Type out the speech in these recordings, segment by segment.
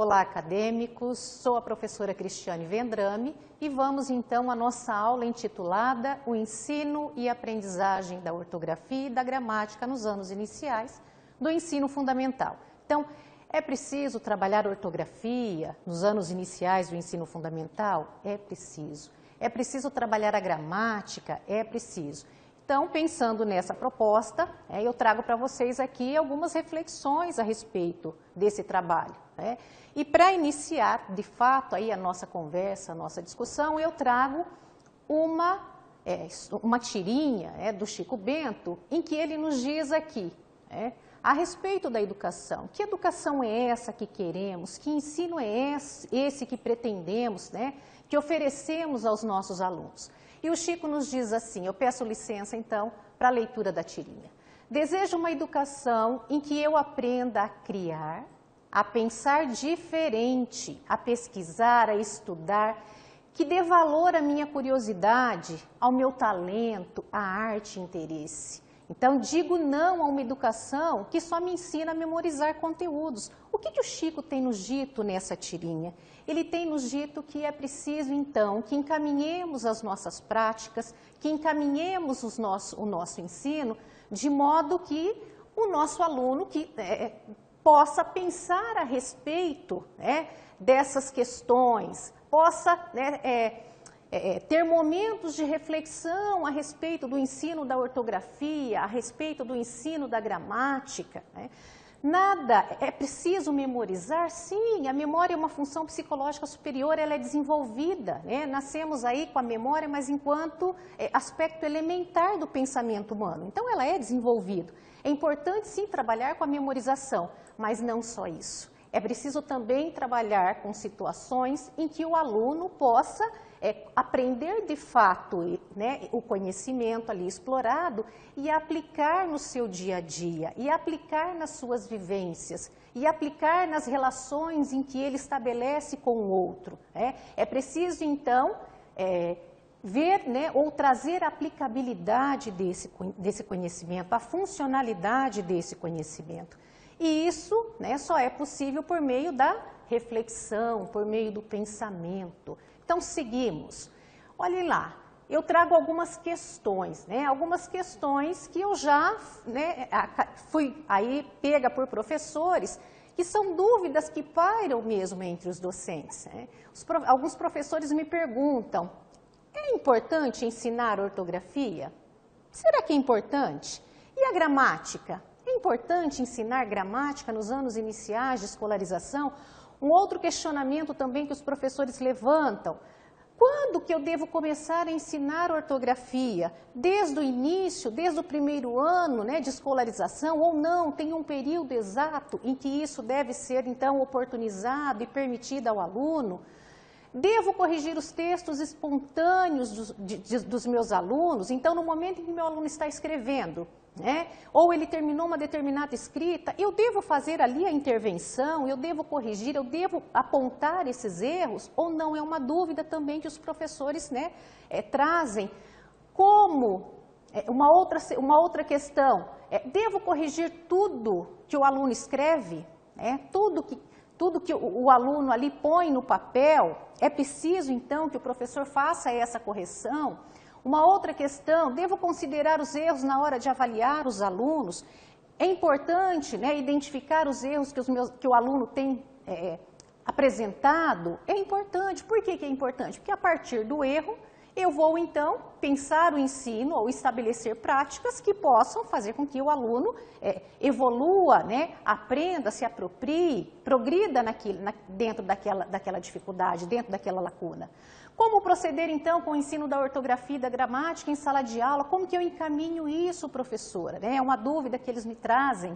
Olá, acadêmicos, sou a professora Cristiane Vendrame e vamos então à nossa aula intitulada O Ensino e Aprendizagem da Ortografia e da Gramática nos anos iniciais do ensino fundamental. Então, é preciso trabalhar ortografia nos anos iniciais do ensino fundamental? É preciso. É preciso trabalhar a gramática? É preciso. Então, pensando nessa proposta, eu trago para vocês aqui algumas reflexões a respeito desse trabalho. E para iniciar, de fato, aí a nossa conversa, a nossa discussão, eu trago uma tirinha do Chico Bento, em que ele nos diz aqui, a respeito da educação. Que educação é essa que queremos? Que ensino é esse que pretendemos, que oferecemos aos nossos alunos? E o Chico nos diz assim, eu peço licença então para a leitura da tirinha. Desejo uma educação em que eu aprenda a criar, a pensar diferente, a pesquisar, a estudar, que dê valor à minha curiosidade, ao meu talento, à arte e interesse. Então, digo não a uma educação que só me ensina a memorizar conteúdos. O que o Chico tem nos dito nessa tirinha? Ele tem nos dito que é preciso, então, que encaminhemos as nossas práticas, que encaminhemos o nosso ensino, de modo que o nosso aluno possa pensar a respeito dessas questões, possa ter momentos de reflexão a respeito do ensino da ortografia, a respeito do ensino da gramática. Nada é preciso memorizar, sim, a memória é uma função psicológica superior, ela é desenvolvida, nascemos aí com a memória, mas enquanto aspecto elementar do pensamento humano, então ela é desenvolvida. É importante sim trabalhar com a memorização, mas não só isso. É preciso também trabalhar com situações em que o aluno possa aprender de fato o conhecimento ali explorado e aplicar no seu dia a dia, e aplicar nas suas vivências, e aplicar nas relações em que ele estabelece com o outro. É preciso então ver ou trazer a aplicabilidade desse conhecimento, a funcionalidade desse conhecimento. E isso só é possível por meio da reflexão, por meio do pensamento. Então, seguimos. Olhem lá, eu trago algumas questões, algumas questões que eu já fui aí pega por professores, que são dúvidas que pairam mesmo entre os docentes. Alguns professores me perguntam, é importante ensinar ortografia? Será que é importante? E a gramática? É importante ensinar gramática nos anos iniciais de escolarização? Um outro questionamento também que os professores levantam. Quando que eu devo começar a ensinar ortografia? Desde o início, desde o primeiro ano de escolarização ou não? Tem um período exato em que isso deve ser então oportunizado e permitido ao aluno? Devo corrigir os textos espontâneos dos meus alunos? Então, no momento em que meu aluno está escrevendo, ou ele terminou uma determinada escrita, eu devo fazer ali a intervenção, eu devo corrigir, eu devo apontar esses erros, ou não? É uma dúvida também que os professores trazem. Como, uma outra questão, devo corrigir tudo que o aluno escreve? Tudo que o aluno ali põe no papel, é preciso então que o professor faça essa correção? Uma outra questão, devo considerar os erros na hora de avaliar os alunos? É importante identificar os erros que o aluno tem apresentado? É importante. Por que é importante? Porque a partir do erro, eu vou então pensar o ensino ou estabelecer práticas que possam fazer com que o aluno evolua, aprenda, se aproprie, progrida dentro daquela dificuldade, dentro daquela lacuna. Como proceder então com o ensino da ortografia e da gramática em sala de aula? Como que eu encaminho isso, professora? É uma dúvida que eles trazem.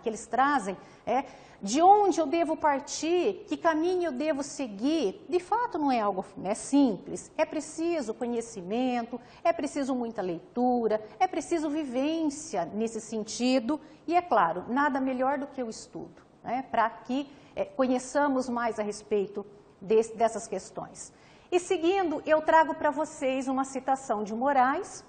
De onde eu devo partir? Que caminho eu devo seguir? De fato, não é algo simples. É preciso conhecimento, é preciso muita leitura, é preciso vivência nesse sentido. E, é claro, nada melhor do que o estudo, para que conheçamos mais a respeito dessas questões. E seguindo, eu trago para vocês uma citação de Moraes,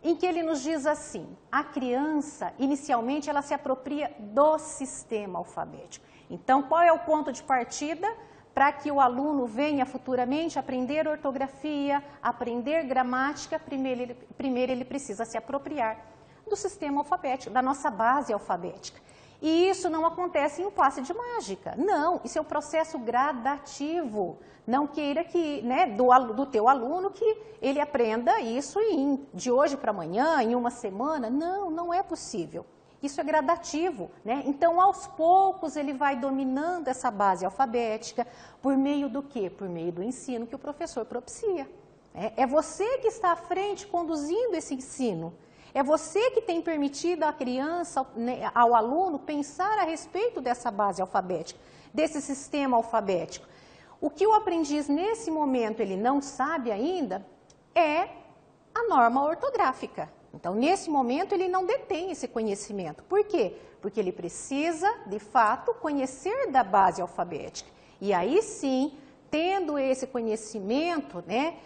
em que ele nos diz assim, a criança, inicialmente, ela se apropria do sistema alfabético. Então, qual é o ponto de partida? para que o aluno venha futuramente aprender ortografia, aprender gramática, primeiro ele precisa se apropriar do sistema alfabético, da nossa base alfabética. E isso não acontece em um passe de mágica, não, isso é um processo gradativo. Não queira que, né, do teu aluno que ele aprenda isso de hoje para amanhã, em uma semana, não é possível. Isso é gradativo, né? Então, aos poucos, ele vai dominando essa base alfabética por meio do quê? Por meio do ensino que o professor propicia. É você que está à frente conduzindo esse ensino. É você que tem permitido à criança, né, ao aluno, pensar a respeito dessa base alfabética, desse sistema alfabético. O que o aprendiz, nesse momento, ele não sabe ainda é a norma ortográfica. Então, nesse momento, ele não detém esse conhecimento. Por quê? Porque ele precisa, de fato, conhecer da base alfabética. E aí sim, tendo esse conhecimento, né,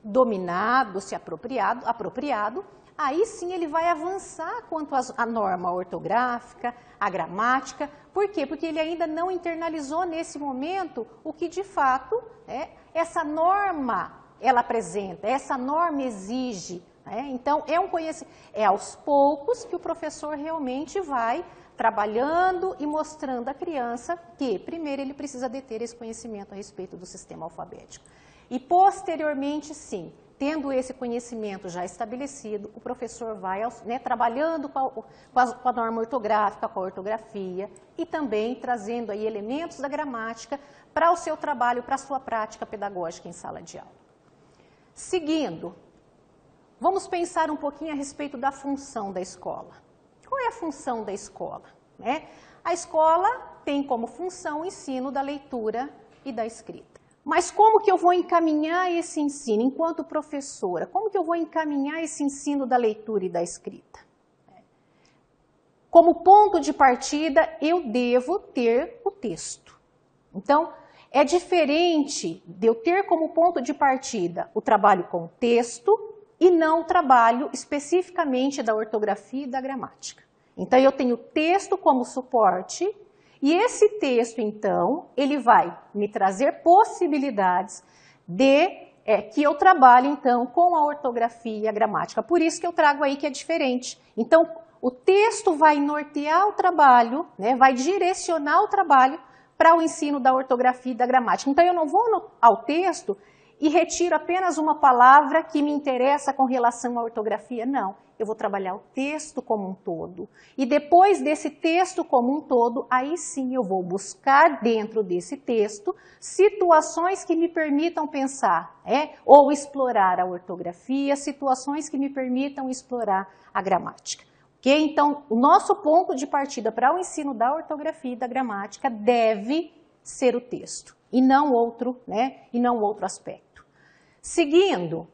dominado, se apropriado, aí sim ele vai avançar quanto à norma ortográfica, à gramática. Por quê? Porque ele ainda não internalizou nesse momento o que de fato essa norma ela apresenta, essa norma exige. Então, é aos poucos que o professor realmente vai trabalhando e mostrando à criança que, primeiro, ele precisa deter esse conhecimento a respeito do sistema alfabético. E, posteriormente, sim, tendo esse conhecimento já estabelecido, o professor vai, né, trabalhando com a norma ortográfica, com a ortografia e também trazendo aí elementos da gramática para o seu trabalho, para a sua prática pedagógica em sala de aula. Seguindo, vamos pensar um pouquinho a respeito da função da escola. Qual é a função da escola? A escola tem como função o ensino da leitura e da escrita. Mas como que eu vou encaminhar esse ensino enquanto professora? Como que eu vou encaminhar esse ensino da leitura e da escrita? Como ponto de partida, eu devo ter o texto. Então, é diferente de eu ter como ponto de partida o trabalho com o texto e não o trabalho especificamente da ortografia e da gramática. Então, eu tenho o texto como suporte e esse texto, então, ele vai me trazer possibilidades de que eu trabalhe, então, com a ortografia e a gramática. Por isso que eu trago aí que é diferente. Então, o texto vai nortear o trabalho, né, vai direcionar o trabalho para o ensino da ortografia e da gramática. Então, eu não vou ao texto e retiro apenas uma palavra que me interessa com relação à ortografia. Não, eu vou trabalhar o texto como um todo. E depois desse texto como um todo, aí sim eu vou buscar dentro desse texto situações que me permitam pensar, ou explorar a ortografia, situações que me permitam explorar a gramática. Okay? Então, o nosso ponto de partida para o ensino da ortografia e da gramática deve ser o texto, e não outro, e não outro aspecto. Seguindo,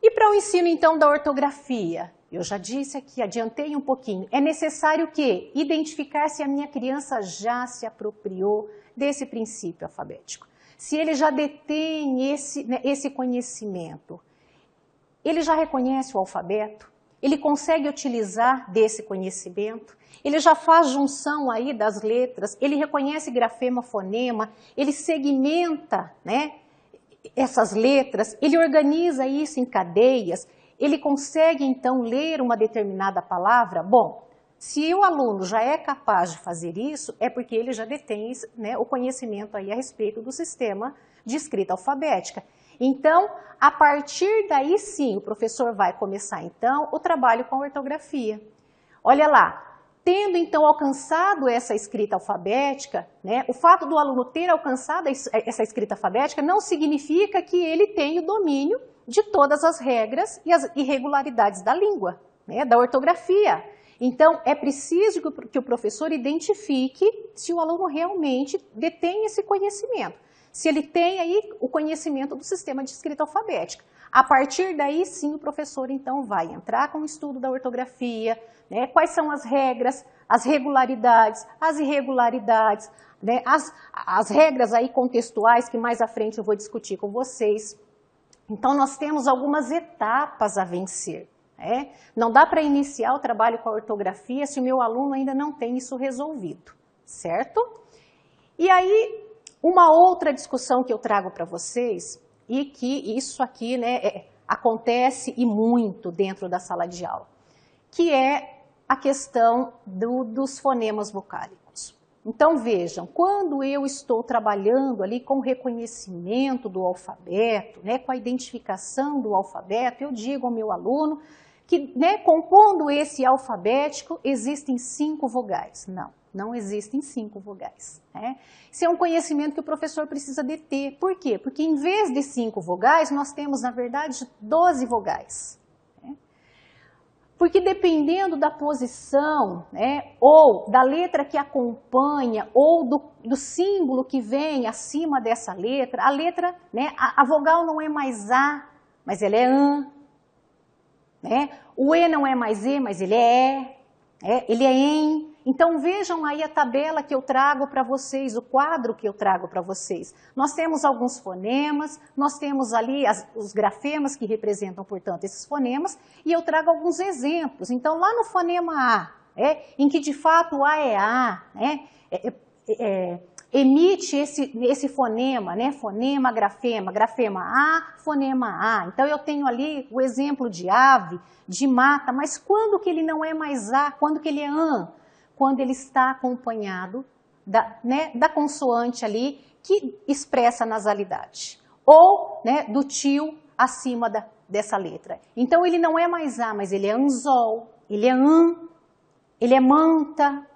e para o ensino então da ortografia? Eu já disse aqui, adiantei um pouquinho, é necessário que identificar se a minha criança já se apropriou desse princípio alfabético, se ele já detém esse conhecimento, ele já reconhece o alfabeto, ele consegue utilizar desse conhecimento, ele já faz junção aí das letras, ele reconhece grafema, fonema, ele segmenta, essas letras, ele organiza isso em cadeias, ele consegue então ler uma determinada palavra. Bom, se o aluno já é capaz de fazer isso, é porque ele já detém o conhecimento aí a respeito do sistema de escrita alfabética. Então, a partir daí sim, o professor vai começar então o trabalho com a ortografia. Olha lá, tendo então alcançado essa escrita alfabética, o fato do aluno ter alcançado essa escrita alfabética não significa que ele tenha o domínio de todas as regras e as irregularidades da língua, da ortografia. Então, é preciso que o professor identifique se o aluno realmente detém esse conhecimento. Se ele tem aí o conhecimento do sistema de escrita alfabética. A partir daí, sim, o professor, então, vai entrar com o estudo da ortografia, quais são as regras, as regularidades, as irregularidades, as regras aí contextuais que mais à frente eu vou discutir com vocês. Então, nós temos algumas etapas a vencer. Não dá para iniciar o trabalho com a ortografia se o meu aluno ainda não tem isso resolvido, certo? E aí, Uma outra discussão que eu trago para vocês, e que isso aqui, né, acontece e muito dentro da sala de aula, que é a questão dos fonemas vocálicos. Então vejam, quando eu estou trabalhando ali com o reconhecimento do alfabeto, né, com a identificação do alfabeto, eu digo ao meu aluno que, né, compondo esse alfabético, existem 5 vogais. Não existem 5 vogais. Né? Isso é um conhecimento que o professor precisa de ter. Por quê? Porque em vez de 5 vogais, nós temos, na verdade, 12 vogais. Né? Porque dependendo da posição, né, ou da letra que acompanha, ou do símbolo que vem acima dessa letra, a letra, né, a vogal não é mais A, mas ela é AN. Né? O E não é mais E, mas ele é ele é EM. Então vejam aí a tabela que eu trago para vocês, o quadro que eu trago para vocês. Nós temos alguns fonemas, nós temos ali os grafemas que representam, portanto, esses fonemas, e eu trago alguns exemplos. Então lá no fonema A, em que de fato o A é A, emite esse fonema, né? Fonema, grafema A, fonema A. Então eu tenho ali o exemplo de ave, de mata, mas quando que ele não é mais A? Quando que ele é AN? Quando ele está acompanhado da consoante ali que expressa a nasalidade. Ou, né, do tio acima dessa letra. Então ele não é mais A, mas ele é anzol, ele é an, ele é manta,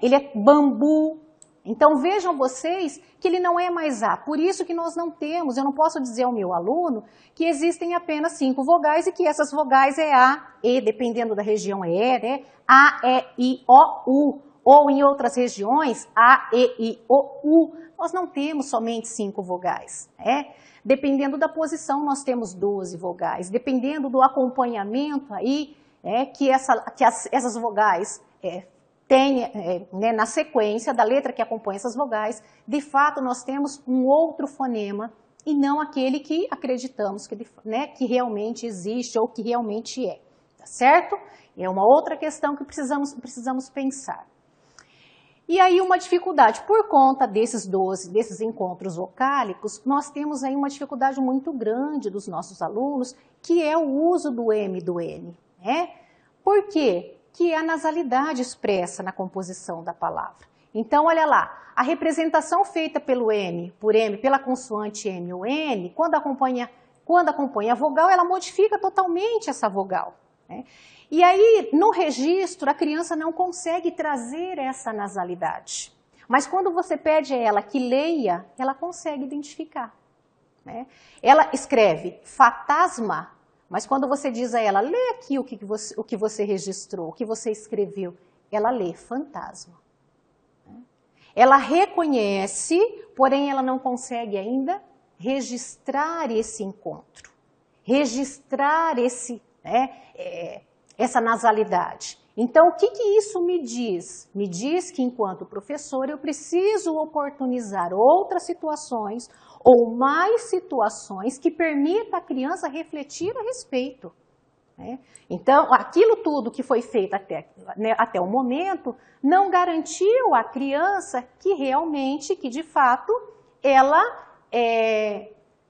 ele é bambu. Então vejam vocês que ele não é mais A, por isso que nós não temos, eu não posso dizer ao meu aluno que existem apenas 5 vogais e que essas vogais é A, E, dependendo da região é E, né? A, E, I, O, U, ou em outras regiões, A, E, I, O, U. Nós não temos somente 5 vogais, Dependendo da posição, nós temos 12 vogais, dependendo do acompanhamento aí, que essas vogais tem, né, na sequência da letra que acompanha essas vogais, de fato nós temos um outro fonema e não aquele que acreditamos que realmente existe ou que realmente é, tá certo? É uma outra questão que precisamos pensar. E aí uma dificuldade, por conta desses encontros vocálicos, nós temos aí uma dificuldade muito grande dos nossos alunos, que é o uso do M e do N, né? Por quê? Que é a nasalidade expressa na composição da palavra. Então, olha lá, a representação feita pelo M, pela consoante M ou N, quando acompanha a vogal, ela modifica totalmente essa vogal. Né? E aí, no registro, a criança não consegue trazer essa nasalidade. Mas quando você pede a ela que leia, ela consegue identificar. Né? Ela escreve fantasma, mas quando você diz a ela, lê aqui o que você registrou, o que você escreveu, ela lê fantasma. Ela reconhece, porém ela não consegue ainda registrar esse encontro, registrar essa nasalidade. Então, o que isso me diz? Me diz que, enquanto professor, eu preciso oportunizar outras situações ou mais situações que permita a criança refletir a respeito. Né? Então, aquilo tudo que foi feito até o momento não garantiu à criança que realmente, que de fato, ela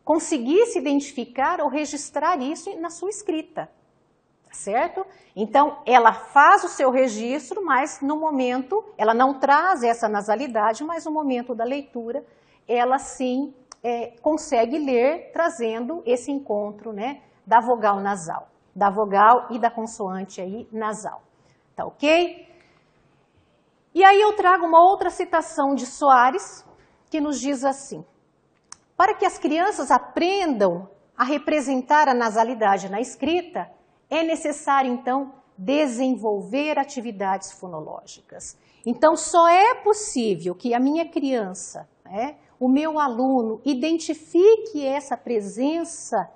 conseguisse identificar ou registrar isso na sua escrita. Certo? Então, ela faz o seu registro, mas no momento, ela não traz essa nasalidade, mas no momento da leitura, ela sim consegue ler, trazendo esse encontro, né, da vogal nasal, da vogal e da consoante aí nasal. Tá ok? E aí eu trago uma outra citação de Soares, que nos diz assim: para que as crianças aprendam a representar a nasalidade na escrita, é necessário, então, desenvolver atividades fonológicas. Então, só é possível que a minha criança, o meu aluno, identifique essa presença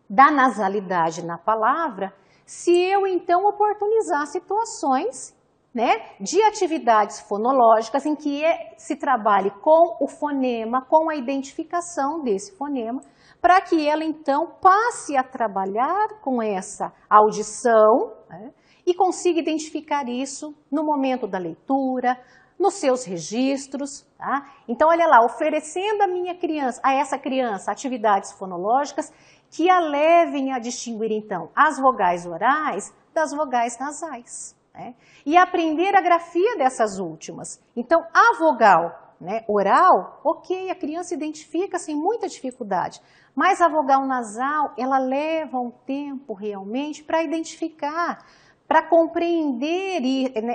da nasalidade na palavra, se eu, então, oportunizar situações de atividades fonológicas em que se trabalhe com o fonema, com a identificação desse fonema, para que ela, então, passe a trabalhar com essa audição e consiga identificar isso no momento da leitura, nos seus registros, tá? Então, olha lá, oferecendo a essa criança atividades fonológicas que a levem a distinguir, então, as vogais orais das vogais nasais, né? E aprender a grafia dessas últimas. Então, a vogal, né, oral, ok, a criança identifica sem muita dificuldade, mas a vogal nasal, ela leva um tempo realmente para identificar, para compreender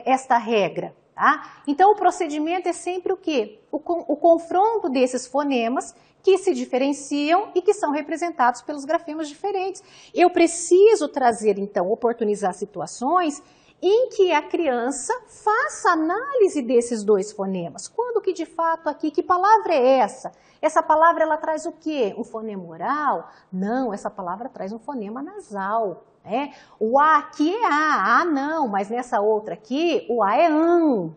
esta regra. Tá? Então, o procedimento é sempre o quê? O confronto desses fonemas que se diferenciam e que são representados pelos grafemas diferentes. Eu preciso trazer, então, oportunizar situações em que a criança faça análise desses dois fonemas. Quando que, de fato, aqui, que palavra é essa? Essa palavra, ela traz o quê? Um fonema oral? Não, essa palavra traz um fonema nasal. Né? O A aqui é A não, mas nessa outra aqui, o A é AN.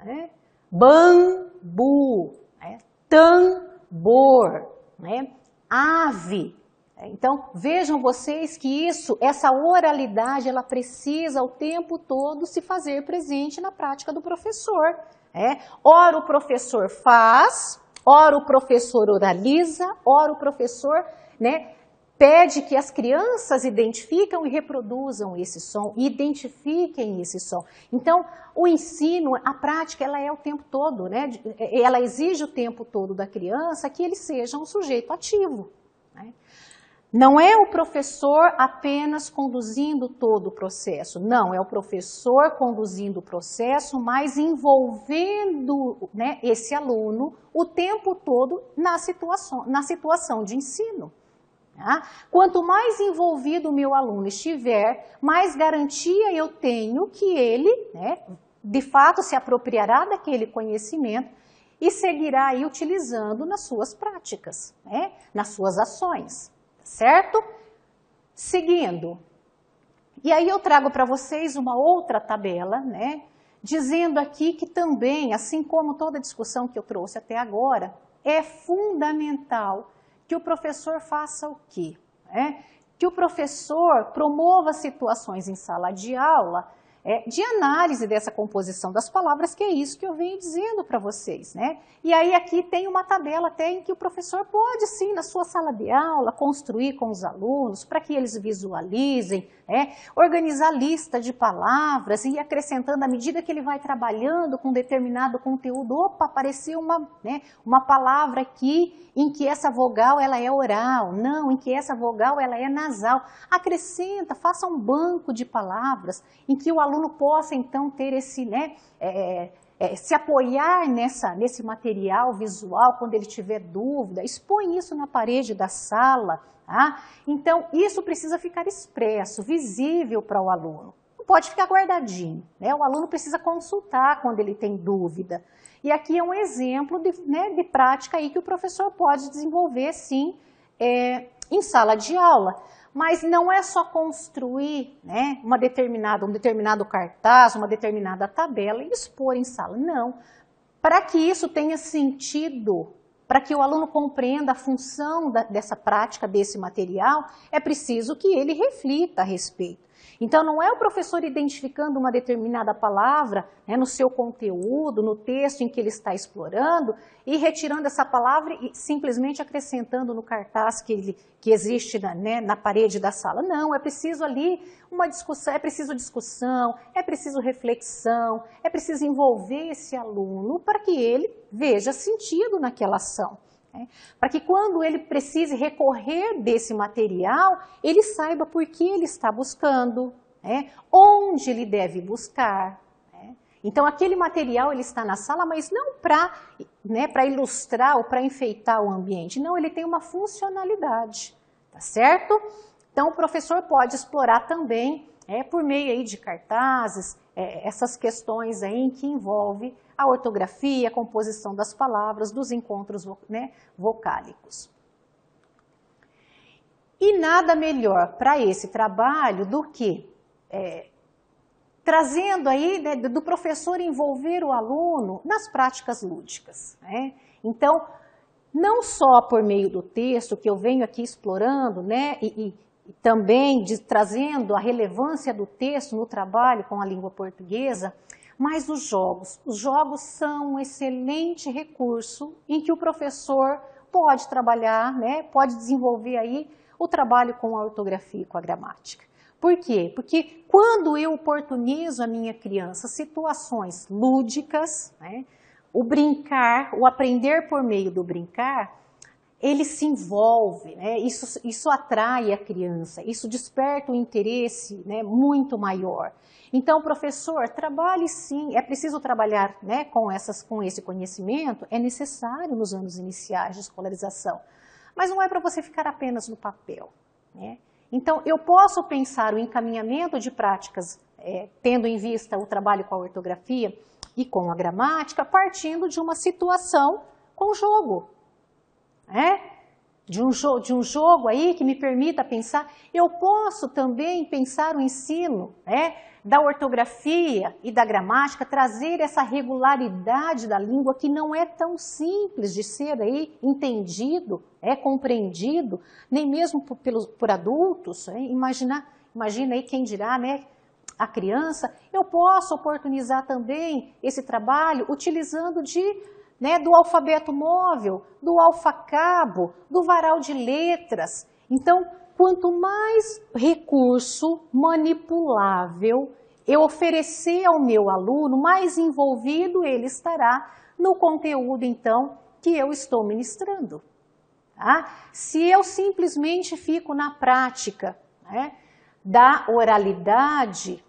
Né? Bambu, né? Tambor, né? Ave. Então, vejam vocês que essa oralidade, ela precisa o tempo todo se fazer presente na prática do professor. Ora o professor faz, ora o professor oraliza, ora o professor, né, pede que as crianças identificam e reproduzam esse som, identifiquem esse som. Então, o ensino, a prática, ela é o tempo todo, né? Ela exige o tempo todo da criança que ele seja um sujeito ativo. Né? Não é o professor apenas conduzindo todo o processo, não, é o professor conduzindo o processo, mas envolvendo, né, esse aluno o tempo todo na situação de ensino. Tá? Quanto mais envolvido o meu aluno estiver, mais garantia eu tenho que ele, né, de fato, se apropriará daquele conhecimento e seguirá aí utilizando nas suas práticas, né, nas suas ações. Certo? Seguindo. E aí eu trago para vocês uma outra tabela, né? Dizendo aqui que também, assim como toda a discussão que eu trouxe até agora, é fundamental que o professor faça o quê? Que o professor promova situações em sala de aula de análise dessa composição das palavras, que é isso que eu venho dizendo para vocês, né? E aí aqui tem uma tabela até em que o professor pode sim, na sua sala de aula, construir com os alunos, para que eles visualizem, organizar lista de palavras e ir acrescentando à medida que ele vai trabalhando com determinado conteúdo. Opa, apareceu uma palavra aqui em que essa vogal ela é oral, não, em que essa vogal ela é nasal. Acrescenta, faça um banco de palavras em que o aluno possa então ter esse, se apoiar nesse material visual quando ele tiver dúvida, expõe isso na parede da sala. Tá? Então, isso precisa ficar expresso, visível para o aluno. Não pode ficar guardadinho, né? O aluno precisa consultar quando ele tem dúvida. E aqui é um exemplo de prática aí que o professor pode desenvolver, sim, em sala de aula. Mas não é só construir, né, um determinado cartaz, uma determinada tabela e expor em sala. Não. Para que isso tenha sentido, para que o aluno compreenda a função dessa prática, desse material, é preciso que ele reflita a respeito. Então, não é o professor identificando uma determinada palavra, né, no seu conteúdo, no texto em que ele está explorando, e retirando essa palavra e simplesmente acrescentando no cartaz que existe na parede da sala. Não, é preciso ali uma discussão, é preciso reflexão, é preciso envolver esse aluno para que ele veja sentido naquela ação. Para que quando ele precise recorrer desse material, ele saiba por que ele está buscando, onde ele deve buscar. Então, aquele material ele está na sala, mas não para ilustrar ou para enfeitar o ambiente. Não, ele tem uma funcionalidade, tá certo? Então, o professor pode explorar também, por meio aí de cartazes, essas questões aí em que envolve a ortografia, a composição das palavras, dos encontros, né, vocálicos. E nada melhor para esse trabalho do que trazendo aí, né, do professor envolver o aluno nas práticas lúdicas. Né? Então, não só por meio do texto que eu venho aqui explorando, né, e também trazendo a relevância do texto no trabalho com a língua portuguesa, Mas os jogos são um excelente recurso em que o professor pode trabalhar, né, pode desenvolver aí o trabalho com a ortografia e com a gramática. Por quê? Porque quando eu oportunizo a minha criança situações lúdicas, né, o brincar, o aprender por meio do brincar, ele se envolve, né, isso atrai a criança, isso desperta um interesse, né, muito maior. Então, professor, trabalhe sim, é preciso trabalhar, né, com esse conhecimento, é necessário nos anos iniciais de escolarização, mas não é para você ficar apenas no papel, né? Então, eu posso pensar o encaminhamento de práticas, tendo em vista o trabalho com a ortografia e com a gramática, partindo de uma situação com jogo, né? De um jogo aí que me permita pensar. Eu posso também pensar o ensino, né, da ortografia e da gramática, trazer essa regularidade da língua que não é tão simples de ser aí entendido, compreendido, nem mesmo por adultos. Imagina aí quem dirá, né, a criança. Eu posso oportunizar também esse trabalho utilizando do alfabeto móvel, do alfacabo, do varal de letras. Então, quanto mais recurso manipulável eu oferecer ao meu aluno, mais envolvido ele estará no conteúdo, então, que eu estou ministrando. Tá? Se eu simplesmente fico na prática, né, da oralidade,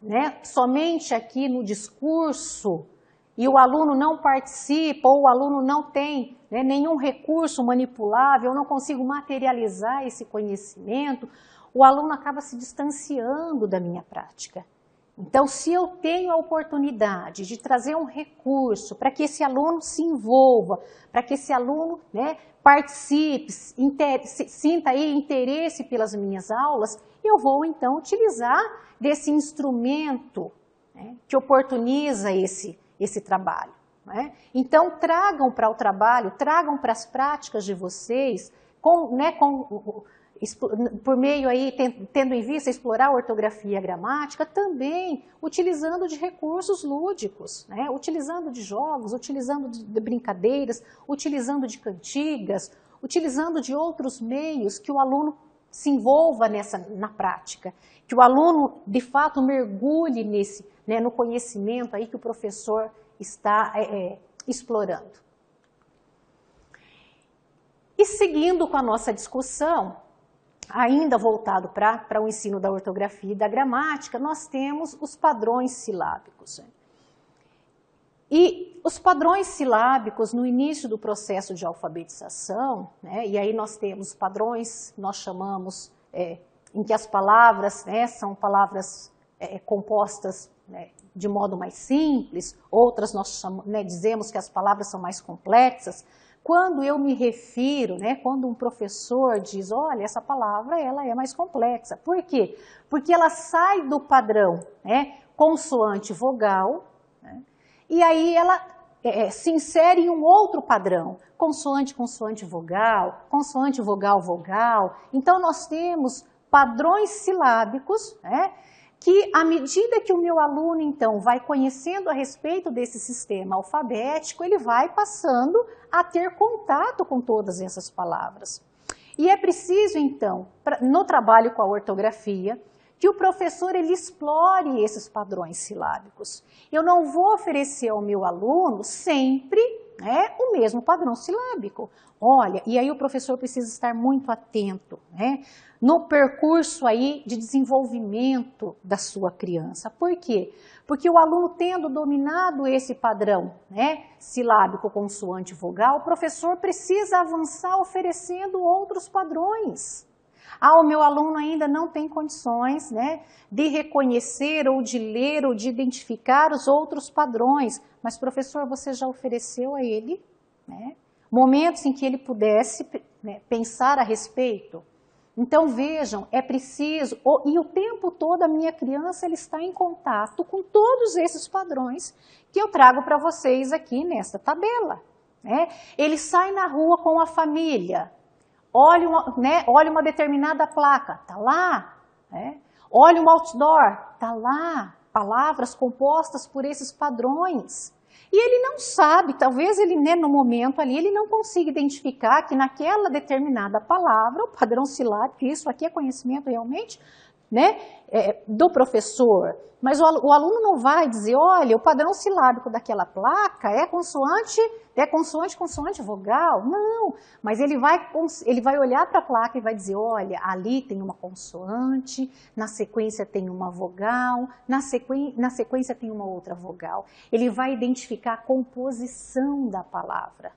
né, somente aqui no discurso, e o aluno não participa, ou o aluno não tem, né, nenhum recurso manipulável, eu não consigo materializar esse conhecimento, o aluno acaba se distanciando da minha prática. Então, se eu tenho a oportunidade de trazer um recurso para que esse aluno se envolva, para que esse aluno, né, participe, sinta aí interesse pelas minhas aulas, eu vou então utilizar desse instrumento, né, que oportuniza esse trabalho, né? Então, tragam para o trabalho, tragam para as práticas de vocês, por meio aí, tendo em vista explorar a ortografia e a gramática, também utilizando de recursos lúdicos, né? Utilizando de jogos, utilizando de brincadeiras, utilizando de cantigas, utilizando de outros meios que o aluno se envolva na prática, que o aluno, de fato, mergulhe no conhecimento aí que o professor está explorando. E seguindo com a nossa discussão, ainda voltado para o ensino da ortografia e da gramática, nós temos os padrões silábicos. E os padrões silábicos, no início do processo de alfabetização, né, e aí nós temos padrões, nós chamamos, em que as palavras, né, são palavras compostas, né, de modo mais simples, outras nós dizemos que as palavras são mais complexas. Quando eu me refiro, né, quando um professor diz, olha, essa palavra ela é mais complexa. Por quê? Porque ela sai do padrão, né, consoante vogal, né, e aí ela se insere em um outro padrão, consoante, consoante, vogal, consoante, vogal, vogal. Então, nós temos padrões silábicos, né, que à medida que o meu aluno, então, vai conhecendo a respeito desse sistema alfabético, ele vai passando a ter contato com todas essas palavras. E é preciso, então, no trabalho com a ortografia, que o professor ele explore esses padrões silábicos. Eu não vou oferecer ao meu aluno sempre, né, o mesmo padrão silábico. Olha, e aí o professor precisa estar muito atento, né, no percurso aí de desenvolvimento da sua criança. Por quê? Porque o aluno tendo dominado esse padrão, né, silábico, consoante, vogal, o professor precisa avançar oferecendo outros padrões. O meu aluno ainda não tem condições, né, de reconhecer ou de ler ou de identificar os outros padrões. Mas, professor, você já ofereceu a ele, né, momentos em que ele pudesse, né, pensar a respeito? Então, vejam, é preciso, e o tempo todo a minha criança ele está em contato com todos esses padrões que eu trago para vocês aqui nesta tabela, né? Ele sai na rua com a família, olha uma determinada placa, está lá, né? Olha um outdoor, está lá, palavras compostas por esses padrões. E ele não sabe, talvez ele, né, no momento ali, ele não consiga identificar que naquela determinada palavra, o padrão silábico, isso aqui é conhecimento realmente, né, do professor, mas o aluno não vai dizer, olha, o padrão silábico daquela placa é consoante, consoante, vogal. Não, mas ele vai olhar para a placa e vai dizer, olha, ali tem uma consoante, na sequência tem uma vogal, na sequência tem uma outra vogal. Ele vai identificar a composição da palavra.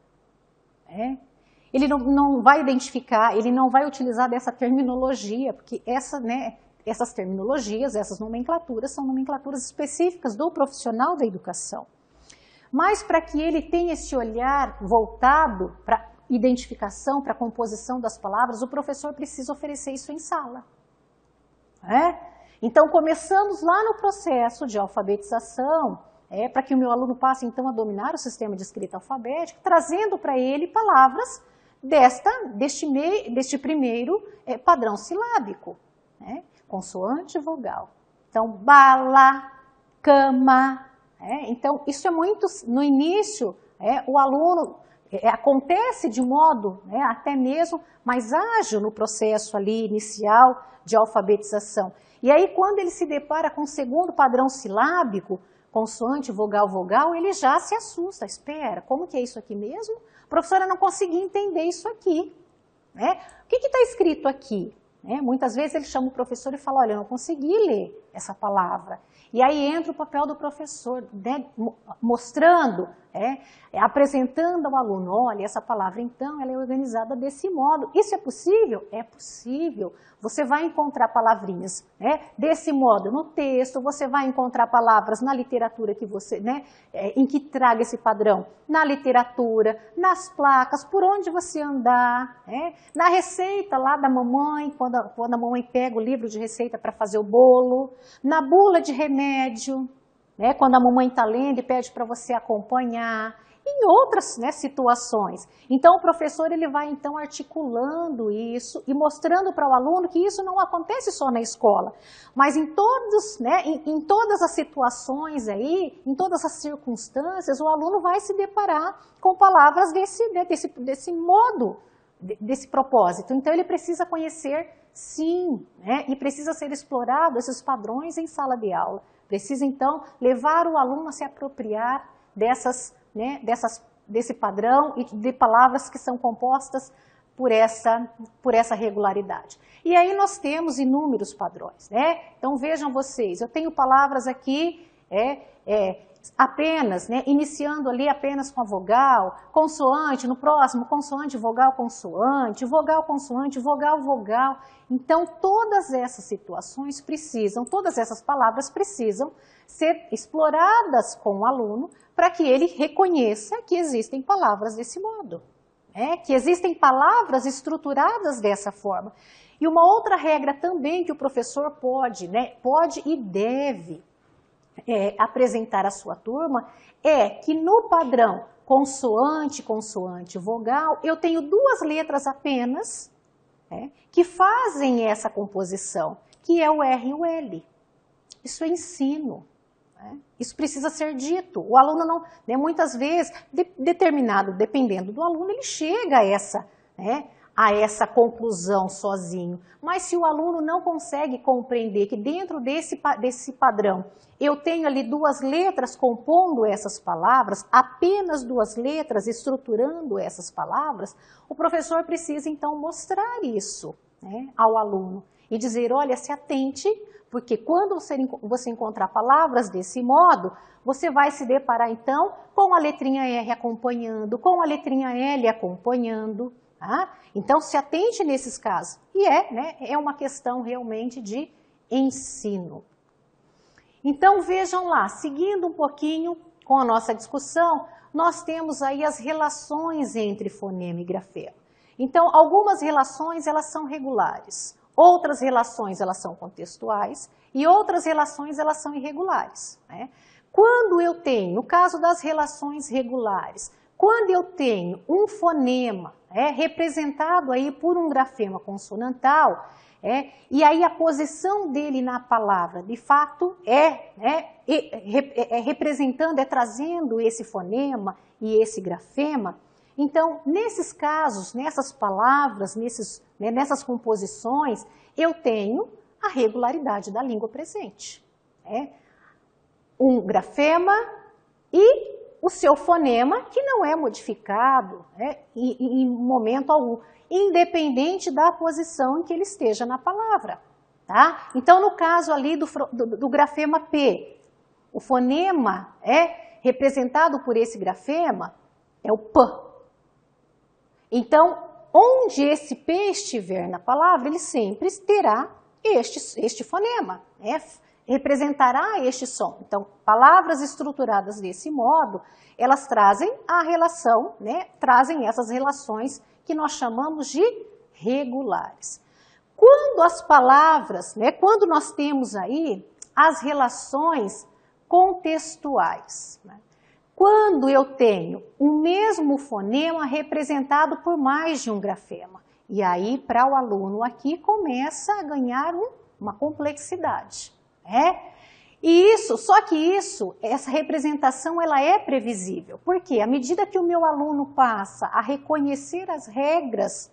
Ele não vai identificar, ele não vai utilizar dessa terminologia, porque essas terminologias, essas nomenclaturas, são nomenclaturas específicas do profissional da educação. Mas para que ele tenha esse olhar voltado para identificação, para composição das palavras, o professor precisa oferecer isso em sala. Então, começamos lá no processo de alfabetização, para que o meu aluno passe então a dominar o sistema de escrita alfabética, trazendo para ele palavras deste primeiro padrão silábico. Consoante e vogal. Então, bala, cama. Então, isso é muito, no início, o aluno acontece de modo até mesmo mais ágil no processo ali inicial de alfabetização. E aí, quando ele se depara com o segundo padrão silábico, consoante, vogal, vogal, ele já se assusta. Espera, como que é isso aqui mesmo? A professora não conseguia entender isso aqui. O que está escrito aqui? Muitas vezes ele chama o professor e fala, olha, eu não consegui ler essa palavra. E aí entra o papel do professor, mostrando, apresentando ao aluno, olha, essa palavra então, ela é organizada desse modo. Isso é possível? É possível. Você vai encontrar palavrinhas desse modo no texto, você vai encontrar palavras na literatura que você, em que traga esse padrão, na literatura, nas placas, por onde você andar, na receita lá da mamãe, quando a mamãe pega o livro de receita para fazer o bolo, na bula de remédio, quando a mamãe está lendo e pede para você acompanhar, em outras situações. Então, o professor ele vai então articulando isso e mostrando para o aluno que isso não acontece só na escola, mas em todas as situações aí, em todas as circunstâncias, o aluno vai se deparar com palavras desse modo, desse propósito. Então, ele precisa conhecer, sim, e precisa ser explorado esses padrões em sala de aula. Precisa, então, levar o aluno a se apropriar desse padrão e de palavras que são compostas por essa regularidade. E aí nós temos inúmeros padrões. Então, vejam vocês, eu tenho palavras aqui apenas, iniciando ali apenas com a vogal, consoante, no próximo, consoante, vogal, consoante, vogal, consoante, vogal, vogal. Então, todas essas situações todas essas palavras precisam ser exploradas com o aluno para que ele reconheça que existem palavras desse modo, que existem palavras estruturadas dessa forma. E uma outra regra também que o professor pode e deve apresentar à sua turma é que no padrão consoante, consoante, vogal, eu tenho duas letras apenas que fazem essa composição, que é o R e o L. Isso é ensino. Isso precisa ser dito. O aluno não, muitas vezes, dependendo do aluno, ele chega a essa conclusão sozinho. Mas se o aluno não consegue compreender que dentro desse padrão eu tenho ali duas letras compondo essas palavras, apenas duas letras estruturando essas palavras, o professor precisa então mostrar isso ao aluno e dizer, olha, se atente, porque quando você encontrar palavras desse modo, você vai se deparar então com a letrinha R acompanhando, com a letrinha L acompanhando. Então, se atente nesses casos. E é uma questão realmente de ensino. Então, vejam lá, seguindo um pouquinho com a nossa discussão, nós temos aí as relações entre fonema e grafema. Então, algumas relações, elas são regulares. Outras relações, elas são contextuais. E outras relações, elas são irregulares. Quando eu tenho, no caso das relações regulares, quando eu tenho um fonema representado aí por um grafema consonantal, E aí a posição dele na palavra, de fato, representando, trazendo esse fonema e esse grafema. Então, nesses casos, nessas palavras, nessas composições, eu tenho a regularidade da língua presente. Um grafema e o seu fonema, que não é modificado em momento algum, independente da posição em que ele esteja na palavra. Tá? Então, no caso ali do grafema P, o fonema representado por esse grafema é o P. Então, onde esse P estiver na palavra, ele sempre terá este fonema, representará este som. Então, palavras estruturadas desse modo, elas trazem a relação, trazem essas relações que nós chamamos de regulares. Quando as palavras, quando nós temos aí as relações contextuais, quando eu tenho o mesmo fonema representado por mais de um grafema, e aí para o aluno aqui começa a ganhar uma complexidade. Só que essa representação ela é previsível, porque à medida que o meu aluno passa a reconhecer as regras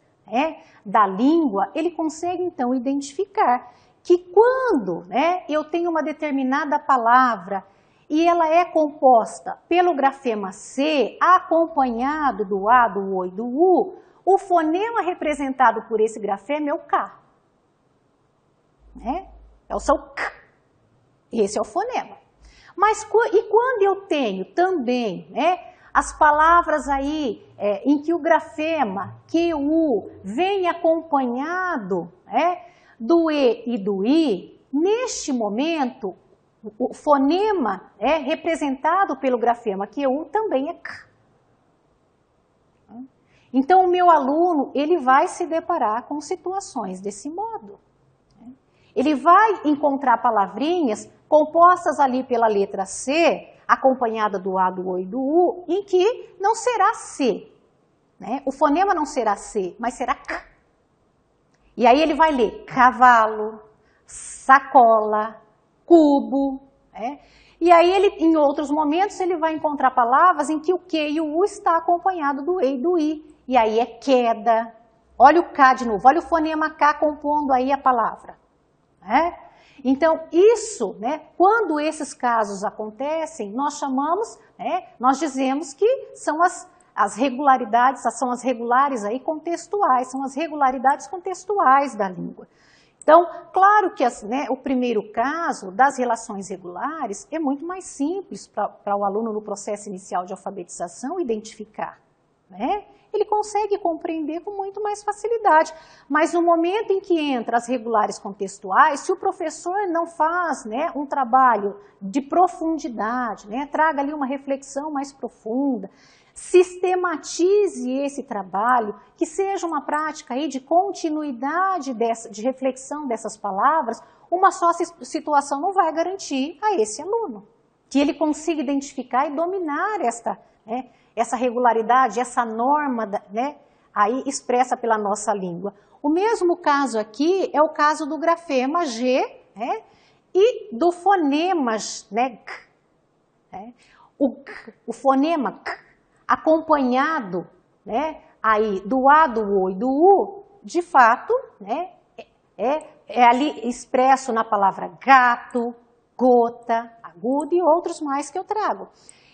da língua, ele consegue então identificar que quando eu tenho uma determinada palavra e ela é composta pelo grafema C, acompanhado do A, do O e do U, o fonema representado por esse grafema é o K. É o seu K. Esse é o fonema. Mas e quando eu tenho também as palavras aí em que o grafema QU vem acompanhado do E e do I, neste momento o fonema representado pelo grafema QU também é K. Então o meu aluno ele vai se deparar com situações desse modo. Ele vai encontrar palavrinhas compostas ali pela letra C, acompanhada do A, do O e do U, em que não será C. O fonema não será C, mas será K. E aí ele vai ler cavalo, sacola, cubo. E aí ele, em outros momentos, ele vai encontrar palavras em que o Q e o U está acompanhado do E e do I. E aí é queda. Olha o K de novo, olha o fonema K compondo aí a palavra. Então, isso, quando esses casos acontecem, nós dizemos que são as regularidades, são as regulares aí contextuais, são as regularidades contextuais da língua. Então, claro que o primeiro caso das relações regulares é muito mais simples para o aluno no processo inicial de alfabetização identificar. Ele consegue compreender com muito mais facilidade. Mas no momento em que entra as regulares contextuais, se o professor não faz um trabalho de profundidade, traga ali uma reflexão mais profunda, sistematize esse trabalho, que seja uma prática aí de continuidade de reflexão dessas palavras, uma só situação não vai garantir a esse aluno que ele consiga identificar e dominar essa regularidade, essa norma aí expressa pela nossa língua. O mesmo caso aqui é o caso do grafema G e do fonema K. O fonema K acompanhado aí do A, do O e do U, de fato, é ali expresso na palavra gato, gota, agudo e outros mais que eu trago.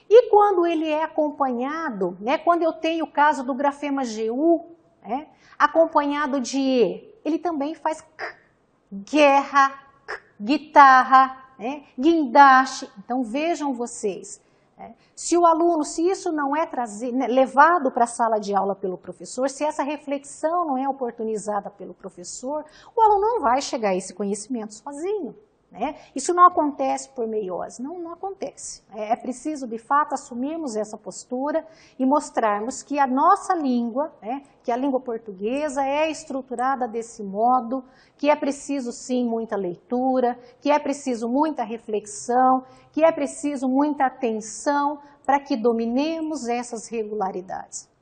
E quando ele é acompanhado, quando eu tenho o caso do grafema GU, acompanhado de E, ele também faz K, guerra, K, guitarra, guindaste. Então vejam vocês, se o aluno, se isso não é levado para a sala de aula pelo professor, se essa reflexão não é oportunizada pelo professor, o aluno não vai chegar a esse conhecimento sozinho. Isso não acontece por meiose, não acontece. É preciso, de fato, assumirmos essa postura e mostrarmos que a nossa língua, que a língua portuguesa é estruturada desse modo, que é preciso, sim, muita leitura, que é preciso muita reflexão, que é preciso muita atenção para que dominemos essas regularidades.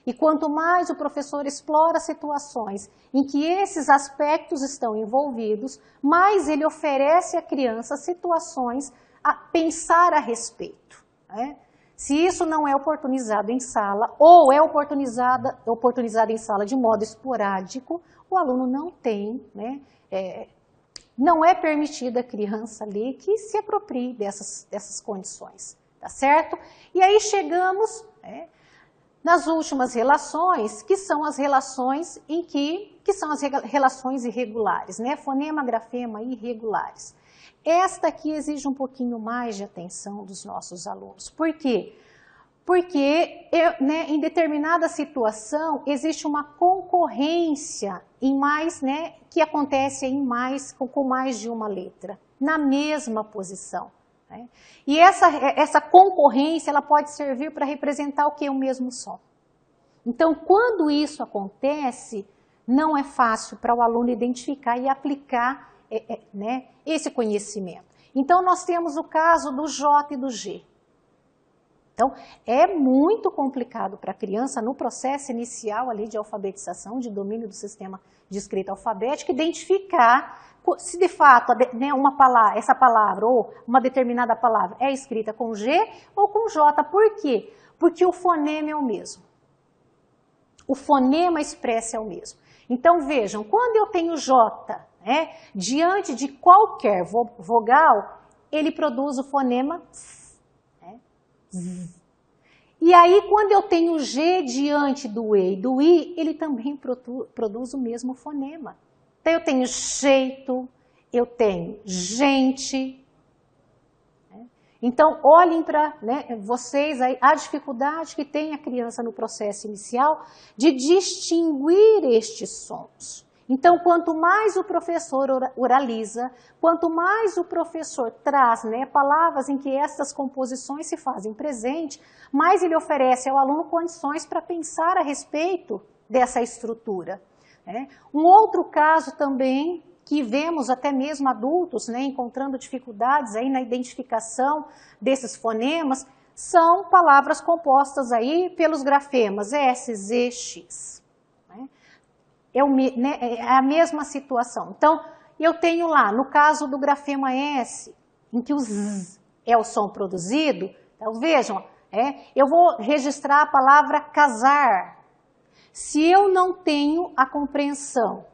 E quanto mais o professor explora situações em que esses aspectos estão envolvidos, mais ele oferece à criança situações a pensar a respeito, né? Se isso não é oportunizado em sala, ou é oportunizado em sala de modo esporádico, o aluno não tem, né, não é permitido à criança ali que se aproprie dessas condições, tá certo? E aí chegamos, né, nas últimas relações, que são as relações que são as relações irregulares, né? Fonema, grafema irregulares. Esta aqui exige um pouquinho mais de atenção dos nossos alunos. Por quê? Porque né, em determinada situação existe uma concorrência em mais, né, que acontece em mais, com mais de uma letra, na mesma posição. Né? E essa concorrência ela pode servir para representar o que? O mesmo som. Então, quando isso acontece, não é fácil para o aluno identificar e aplicar né, esse conhecimento. Então, nós temos o caso do J e do G. Então, é muito complicado para a criança, no processo inicial ali de alfabetização, de domínio do sistema de escrita alfabética, identificar se de fato né, essa palavra ou uma determinada palavra é escrita com G ou com J. Por quê? Porque o fonema é o mesmo. O fonema expresso é o mesmo. Então, vejam, quando eu tenho J, né, diante de qualquer vogal, ele produz o fonema S, né, Z. E aí, quando eu tenho G diante do E e do I, ele também produz o mesmo fonema. Então, eu tenho jeito, eu tenho gente. Né? Então, olhem para, né, vocês aí, a dificuldade que tem a criança no processo inicial de distinguir estes sons. Então, quanto mais o professor oraliza, quanto mais o professor traz, né, palavras em que essas composições se fazem presente, mais ele oferece ao aluno condições para pensar a respeito dessa estrutura. Né? Um outro caso também, que vemos até mesmo adultos, né, encontrando dificuldades aí na identificação desses fonemas, são palavras compostas aí pelos grafemas S, Z, X. Né? É a mesma situação. Então, eu tenho lá, no caso do grafema S, em que o Z é o som produzido, então vejam, eu vou registrar a palavra casar. Se eu não tenho a compreensão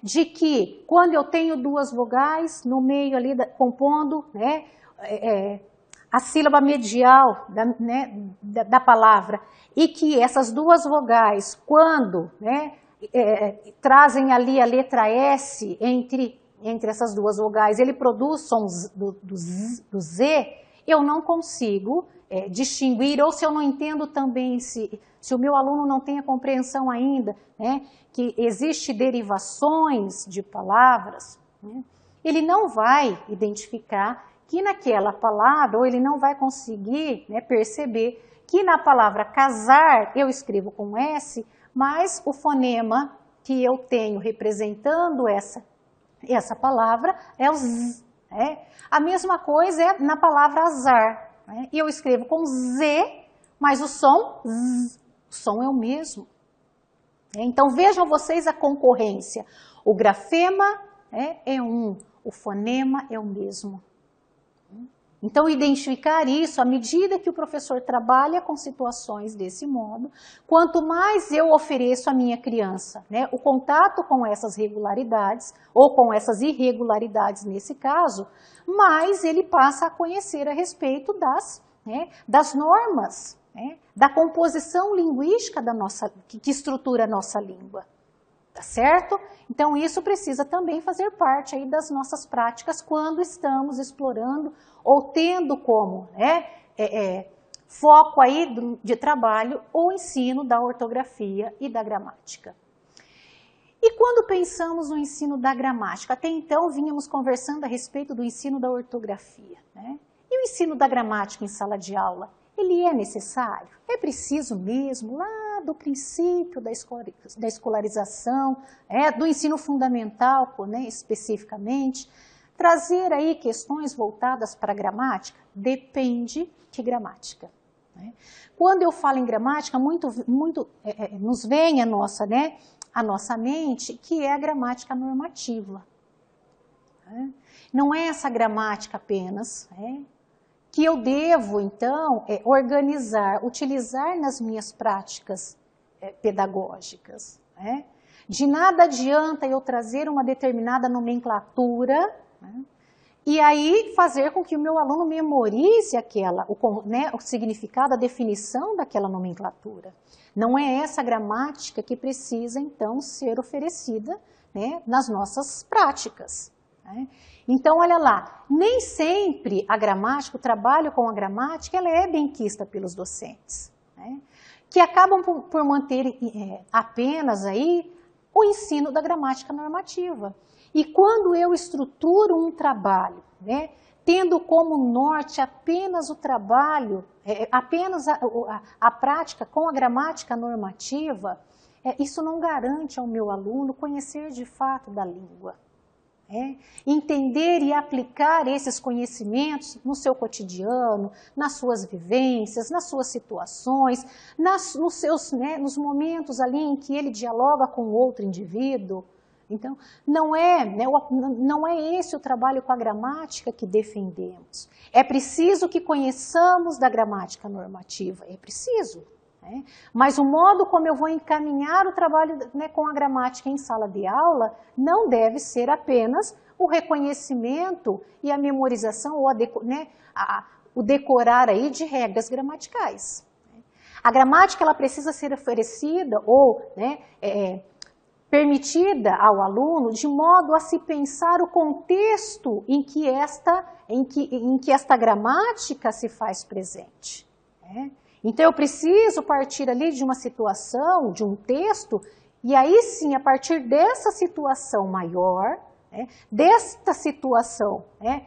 de que quando eu tenho duas vogais no meio ali compondo a sílaba medial da palavra e que essas duas vogais, quando trazem ali a letra S entre essas duas vogais, ele produz sons do Z, eu não consigo distinguir, ou se eu não entendo também, se o meu aluno não tem a compreensão ainda, né, que existe derivações de palavras, né, ele não vai identificar que naquela palavra, ou ele não vai conseguir, né, perceber que na palavra casar eu escrevo com S, mas o fonema que eu tenho representando essa palavra é o Z. A mesma coisa é na palavra azar. E eu escrevo com Z, mas o som Z, o som é o mesmo. Então vejam vocês a concorrência. O grafema é um, o fonema é o mesmo. Então identificar isso à medida que o professor trabalha com situações desse modo, quanto mais eu ofereço à minha criança, né, o contato com essas regularidades, ou com essas irregularidades nesse caso, mais ele passa a conhecer a respeito das normas, né, da composição linguística que estrutura a nossa língua. Tá certo? Então, isso precisa também fazer parte aí das nossas práticas quando estamos explorando ou tendo como foco aí de trabalho o ensino da ortografia e da gramática. E quando pensamos no ensino da gramática? Até então, vínhamos conversando a respeito do ensino da ortografia, né? E o ensino da gramática em sala de aula? Ele é necessário? É preciso mesmo, lá do princípio da escolarização, do ensino fundamental, né, especificamente, trazer aí questões voltadas para a gramática? Depende de gramática. né? Quando eu falo em gramática, nos vem a nossa mente, que é a gramática normativa. Né? Não é essa gramática apenas, né, que eu devo, então, organizar, utilizar nas minhas práticas pedagógicas. Né? De nada adianta eu trazer uma determinada nomenclatura, né, e aí fazer com que o meu aluno memorize o significado, a definição daquela nomenclatura. Não é essa gramática que precisa, então, ser oferecida, né, nas nossas práticas. Né? Então, olha lá, nem sempre a gramática, o trabalho com a gramática, ela é benquista pelos docentes, né, que acabam por manter apenas aí o ensino da gramática normativa. E quando eu estruturo um trabalho, né, tendo como norte apenas o trabalho, apenas a prática com a gramática normativa, isso não garante ao meu aluno conhecer de fato da língua. Entender e aplicar esses conhecimentos no seu cotidiano, nas suas vivências, nas suas situações, nos momentos ali em que ele dialoga com outro indivíduo. Então, não é esse o trabalho com a gramática que defendemos. É preciso que conheçamos da gramática normativa, é preciso. Né? Mas o modo como eu vou encaminhar o trabalho, né, com a gramática em sala de aula não deve ser apenas o reconhecimento e a memorização ou o decorar aí de regras gramaticais. A gramática ela precisa ser oferecida ou, né, permitida ao aluno de modo a se pensar o contexto em que esta gramática se faz presente. Né? Então, eu preciso partir ali de uma situação, de um texto, e aí sim, a partir dessa situação maior, né, desta situação, né,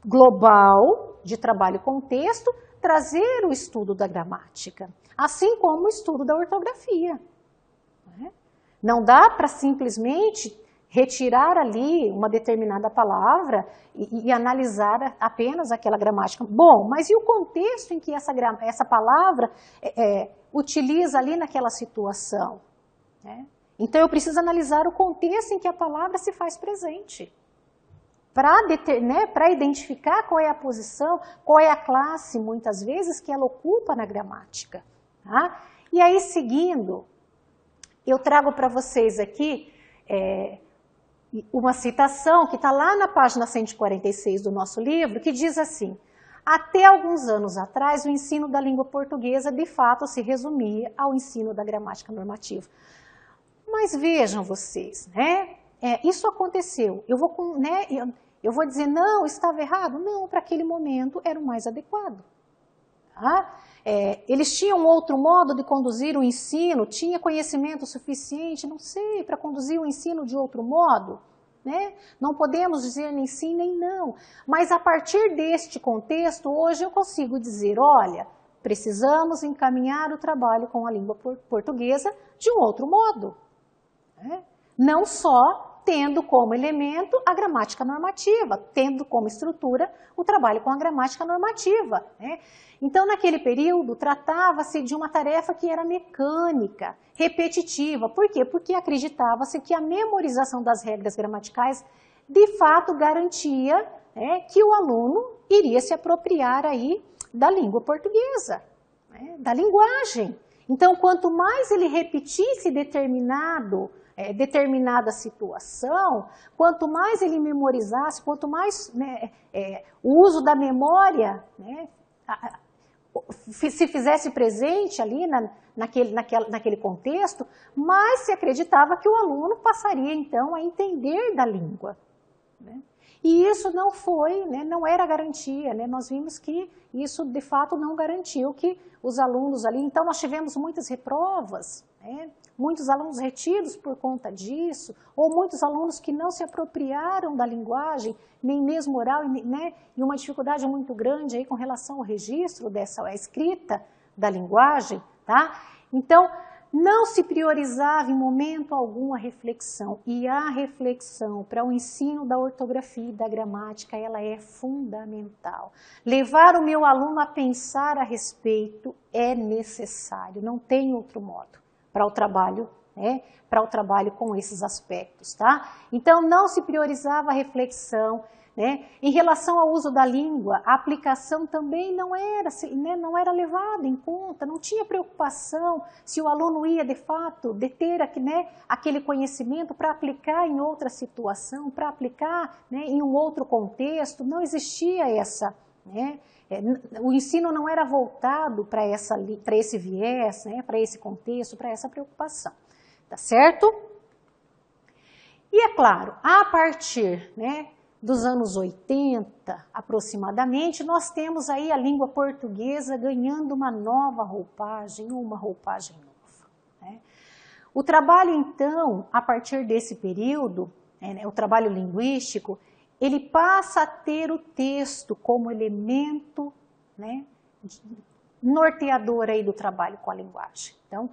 global de trabalho com texto, trazer o estudo da gramática, assim como o estudo da ortografia. Né? Não dá para simplesmente retirar ali uma determinada palavra e analisar apenas aquela gramática. Bom, mas e o contexto em que essa palavra utiliza ali naquela situação? Né? Então, eu preciso analisar o contexto em que a palavra se faz presente. Para identificar qual é a posição, qual é a classe, muitas vezes, que ela ocupa na gramática. Tá? E aí, seguindo, eu trago para vocês aqui uma citação que está lá na página 146 do nosso livro, que diz assim: até alguns anos atrás, o ensino da língua portuguesa, de fato, se resumia ao ensino da gramática normativa. Mas vejam vocês, né? Isso aconteceu. Eu vou dizer, não, estava errado? Não, para aquele momento era o mais adequado. Tá? Eles tinham outro modo de conduzir o ensino, tinha conhecimento suficiente, não sei, para conduzir o ensino de outro modo, né? Não podemos dizer nem sim nem não, mas a partir deste contexto, hoje eu consigo dizer, olha, precisamos encaminhar o trabalho com a língua portuguesa de um outro modo, né? Não só tendo como elemento a gramática normativa, tendo como estrutura o trabalho com a gramática normativa, né? Então, naquele período, tratava-se de uma tarefa que era mecânica, repetitiva. Por quê? Porque acreditava-se que a memorização das regras gramaticais, de fato, garantia, né, que o aluno iria se apropriar aí da língua portuguesa, né, da linguagem. Então, quanto mais ele repetisse determinada situação, quanto mais ele memorizasse, quanto mais, né, o uso da memória, né, se fizesse presente ali naquele contexto, mais se acreditava que o aluno passaria então a entender da língua. Né? E isso não foi, né, não era garantia, né? Nós vimos que isso de fato não garantiu que os alunos ali, então nós tivemos muitas reprovas, né? Muitos alunos retidos por conta disso, ou muitos alunos que não se apropriaram da linguagem, nem mesmo oral, né? E uma dificuldade muito grande aí com relação ao registro dessa escrita da linguagem, tá? Então, Não se priorizava em momento algum a reflexão. E a reflexão para o ensino da ortografia e da gramática, ela é fundamental. Levar o meu aluno a pensar a respeito é necessário, não tem outro modo para o trabalho, né? Para o trabalho com esses aspectos, tá? Então, não se priorizava a reflexão, né? Em relação ao uso da língua, a aplicação também não era, né, não era levada em conta, não tinha preocupação se o aluno ia, de fato, deter aqui, né, aquele conhecimento para aplicar em outra situação, para aplicar, né, em um outro contexto, não existia essa, né? O ensino não era voltado para esse viés, né, para esse contexto, para essa preocupação, tá certo? E é claro, a partir, né, dos anos 80, aproximadamente, nós temos aí a língua portuguesa ganhando uma nova roupagem, uma roupagem nova, né? O trabalho, então, a partir desse período, né, o trabalho linguístico, ele passa a ter o texto como elemento, né, norteador aí do trabalho com a linguagem. Então,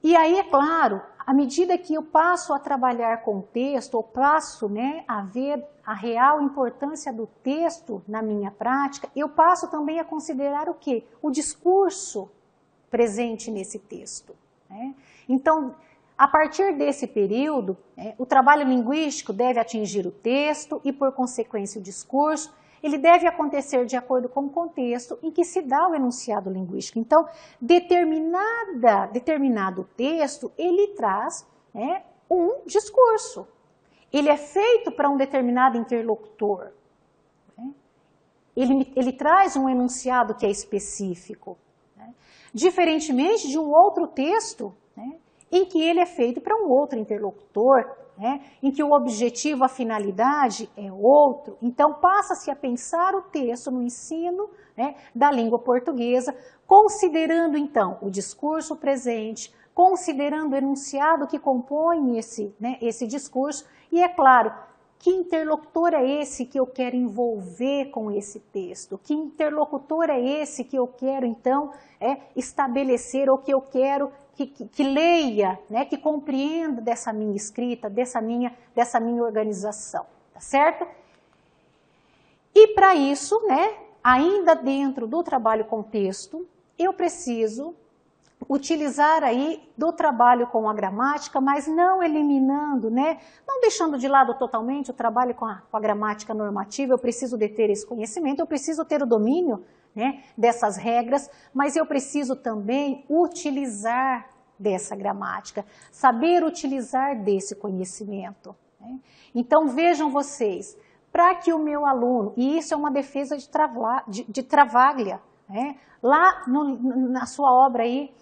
e aí, é claro, à medida que eu passo a trabalhar com o texto, eu passo, né, a ver a real importância do texto na minha prática, eu passo também a considerar o quê? O discurso presente nesse texto, né? Então, a partir desse período, né, o trabalho linguístico deve atingir o texto e, por consequência, o discurso. Ele deve acontecer de acordo com o contexto em que se dá o enunciado linguístico. Então, determinado texto, ele traz, né, um discurso. Ele é feito para um determinado interlocutor, né? Ele traz um enunciado que é específico, né? Diferentemente de um outro texto, né, em que ele é feito para um outro interlocutor, né, em que o objetivo, a finalidade é outro. Então, passa-se a pensar o texto no ensino, né, da língua portuguesa, considerando, então, o discurso presente, considerando o enunciado que compõe esse discurso, e, é claro, que interlocutor é esse que eu quero envolver com esse texto? Que interlocutor é esse que eu quero, então, estabelecer, ou que eu quero que leia, né, que compreenda dessa minha escrita, dessa minha organização, tá certo? E para isso, né, ainda dentro do trabalho com texto, eu preciso utilizar aí do trabalho com a gramática, mas não eliminando, né, não deixando de lado totalmente o trabalho com a gramática normativa. Eu preciso ter esse conhecimento, eu preciso ter o domínio, né, dessas regras, mas eu preciso também utilizar dessa gramática, saber utilizar desse conhecimento, né? Então, vejam vocês, para que o meu aluno, e isso é uma defesa de Travaglia, né, lá na sua obra aí,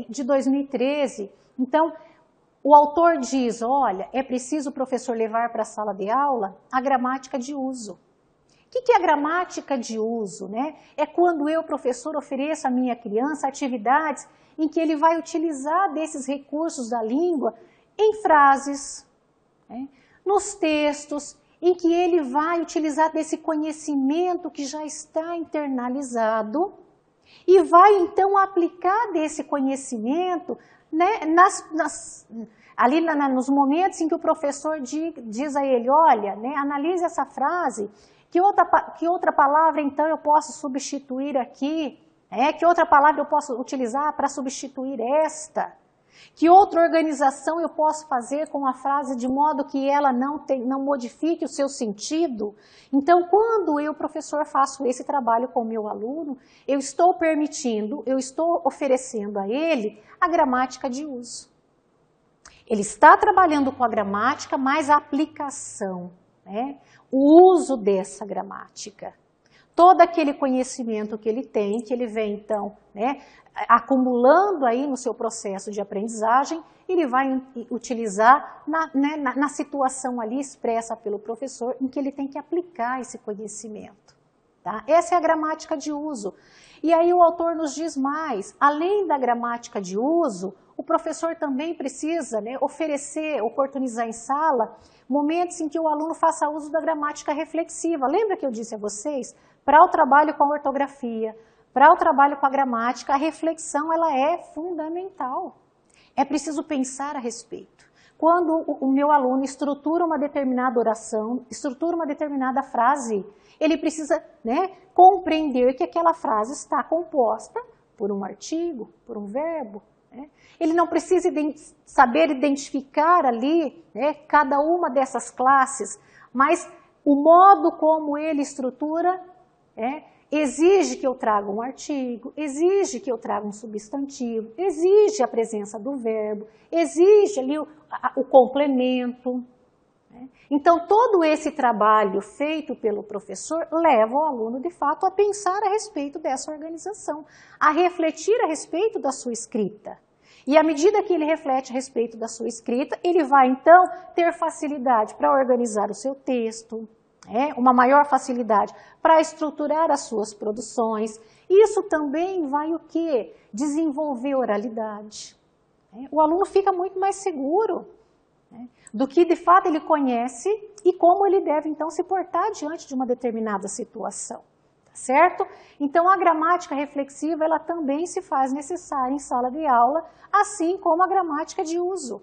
de 2013, então, o autor diz, olha, é preciso o professor levar para a sala de aula a gramática de uso. O que é a gramática de uso, né? É quando eu, professor, ofereço à minha criança atividades em que ele vai utilizar desses recursos da língua em frases, né, nos textos, em que ele vai utilizar desse conhecimento que já está internalizado e vai, então, aplicar desse conhecimento, né, ali nos momentos em que o professor diz a ele, olha, né, analise essa frase, que outra palavra, então, eu posso substituir aqui, que outra palavra eu posso utilizar para substituir esta, que outra organização eu posso fazer com a frase de modo que ela não modifique o seu sentido. Então, quando eu, professor, faço esse trabalho com o meu aluno, eu estou permitindo, eu estou oferecendo a ele a gramática de uso. Ele está trabalhando com a gramática, mas a aplicação, né, o uso dessa gramática. Todo aquele conhecimento que ele tem, que ele vem, então, né, acumulando aí no seu processo de aprendizagem, ele vai utilizar na situação ali expressa pelo professor, em que ele tem que aplicar esse conhecimento, tá? Essa é a gramática de uso. E aí o autor nos diz mais, além da gramática de uso, o professor também precisa, né, oferecer, oportunizar em sala, momentos em que o aluno faça uso da gramática reflexiva. Lembra que eu disse a vocês? Para o trabalho com a ortografia, para o trabalho com a gramática, a reflexão ela é fundamental. É preciso pensar a respeito. Quando o meu aluno estrutura uma determinada oração, estrutura uma determinada frase, ele precisa, né, compreender que aquela frase está composta por um artigo, por um verbo. Né? Ele não precisa saber identificar ali, né, cada uma dessas classes, mas o modo como ele estrutura exige que eu traga um artigo, exige que eu traga um substantivo, exige a presença do verbo, exige ali o complemento. Né? Então, todo esse trabalho feito pelo professor leva o aluno, de fato, a pensar a respeito dessa organização, a refletir a respeito da sua escrita. E à medida que ele reflete a respeito da sua escrita, ele vai, então, ter facilidade para organizar o seu texto, uma maior facilidade para estruturar as suas produções. Isso também vai o quê? Desenvolver oralidade. O aluno fica muito mais seguro do que, de fato, ele conhece e como ele deve, então, se portar diante de uma determinada situação. Tá certo? Então, a gramática reflexiva, ela também se faz necessária em sala de aula, assim como a gramática de uso.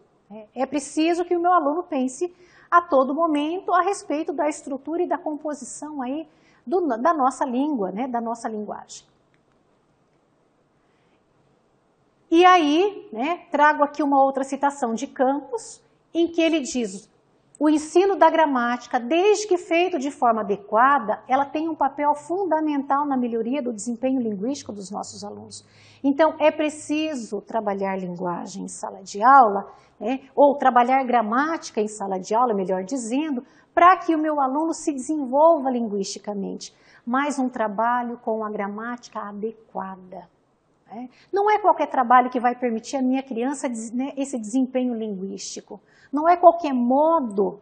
É preciso que o meu aluno pense a todo momento a respeito da estrutura e da composição aí da nossa língua, né, da nossa linguagem. E aí, né, trago aqui uma outra citação de Campos, em que ele diz: o ensino da gramática, desde que feito de forma adequada, ela tem um papel fundamental na melhoria do desempenho linguístico dos nossos alunos. Então, é preciso trabalhar linguagem em sala de aula, ou trabalhar gramática em sala de aula, melhor dizendo, para que o meu aluno se desenvolva linguisticamente, mas um trabalho com a gramática adequada. Não é qualquer trabalho que vai permitir à minha criança esse desempenho linguístico. Não é qualquer modo,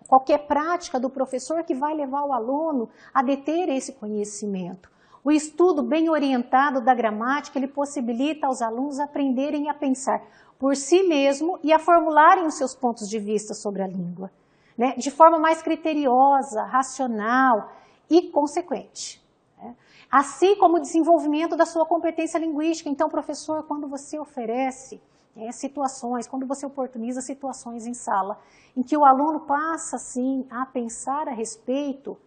qualquer prática do professor que vai levar o aluno a deter esse conhecimento. O estudo bem orientado da gramática, ele possibilita aos alunos aprenderem a pensar por si mesmo e a formularem os seus pontos de vista sobre a língua, de forma mais criteriosa, racional e consequente. Assim como o desenvolvimento da sua competência linguística. Então, professor, quando você oferece situações, quando você oportuniza situações em sala, em que o aluno passa, sim, a pensar a respeito